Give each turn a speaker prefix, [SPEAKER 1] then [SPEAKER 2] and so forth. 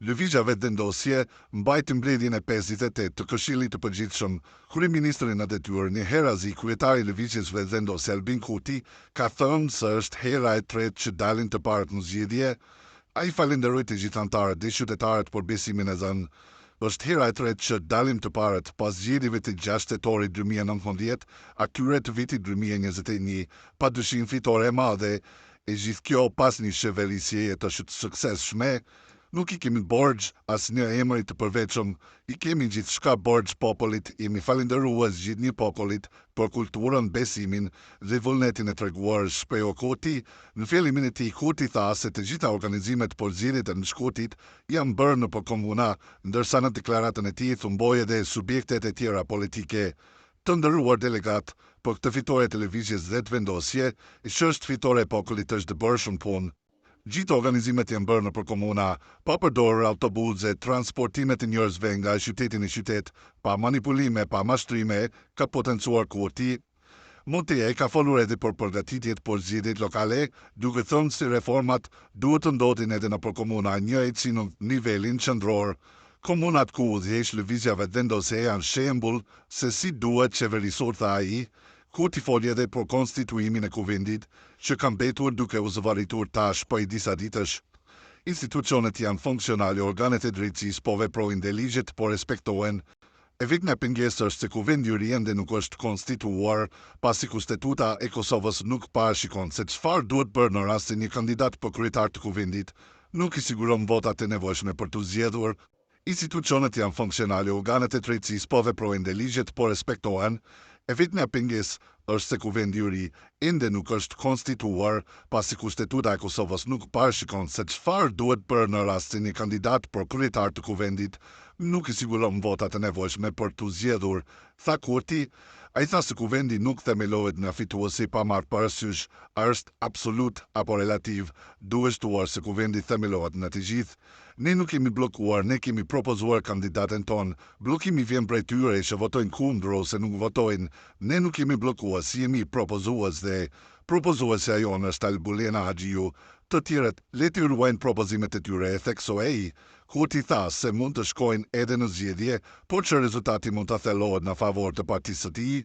[SPEAKER 1] Lëvizja vendosje mbajti mbledhjen e 58 të Këshillit të Përgjithshëm. Kryeministri në detyrë Niherazi, kryetari i lëvizjes vendosje Albin Kurti, ka thënë se është hera e tretë që dalin të parët në zgjedhje. Ai falenderoi të gjithë anëtarët dhe qytetarët për besimin e dhënë. Është hera e tretë që dalim të parët pas zgjedhjeve të 6 tetorit 2019, atyre të vitit 2021, padyshim fitore e madhe, e gjithë kjo pas një shëvelisie të suksesshme. Nuk i kemi borxh asnjë emri të përveçëm, i kemi gjithçka borxh popullit, jemi falendërues gjithë një popullit për kulturën, besimin dhe vullnetin e treguar, shprehu Kurti. Në fillimin e tij, Kurti tha se të gjitha organizimet për zgjedhjet e Shkurtit janë bërë nëpër komuna, ndërsa në deklaratën e tij thumboi edhe subjektet e tjera politike. Të nderuar delegat, për këtë fitore të lëvizjes dhe të vendosje, që është fitore e popullit është të bërë shumë punë. Gjithë organizimet janë bërë nëpër komuna, pa përdorur autobuse, transportime të njerëzve nga qyteti në qytet, pa manipulime, pa mashtrime, ka potencuar Kurti. Monteja ka folur edhe për përgatitjet për zgjedhjet lokale, duke thënë se reformat duhet të ndodhin edhe nëpër komuna, njëjtë në nivelin qendror. Komunat ku udhëheq lëvizja vendosje janë shembull se si duhet qeverisur, tha ai. Kurti foli edhe për konstituimin e kuvendit, që ka mbetur duke u zvarritur tash prej disa ditësh. Institucionet janë funksionale, organet e drejtësisë po veprojnë dhe ligjet po respektohen. E vetmja pengesë është se kuvendi i ri ende nuk është konstituuar, pasi Kushtetuta e Kosovës nuk parashikon se çfarë duhet bërë në rast se një kandidat për kryetar të kuvendit nuk i siguron votat e nevojshme për të zgjedhur. Institucionet janë funksionale, organet e drejtësisë po veprojnë dhe ligjet po respektohen. E vetmja pengesë është se kuvendi i ri ende nuk është konstituuar, pasi Kushtetuta e Kosovës nuk parashikon se çfarë duhet bërë në rast se një kandidat për kryetar të kuvendit nuk i siguron votat e nevojshme për të zgjedhur, tha Kurti. Ai tha se kuvendi nuk themelohet nga fituesi pa marrë parasysh a është absolut apo relativ, duhet shtuar se kuvendi themelohet në të gjithë. Ne nuk kemi bllokuar, ne kemi propozuar kandidaten ton. Bllokimi vjen prej tyre që votojnë kundër ose nuk votojnë. Ne nuk kemi bllokuar, si jemi propozues dhe propozuesja jonë është Albulena Haxhiu. Të tjerët le të ruajnë propozimet e tyre, e theksoi ai. Kurti tha se mund të shkojnë edhe në zgjedhje, por që rezultati mund të thellohet në favor të partisë së tij.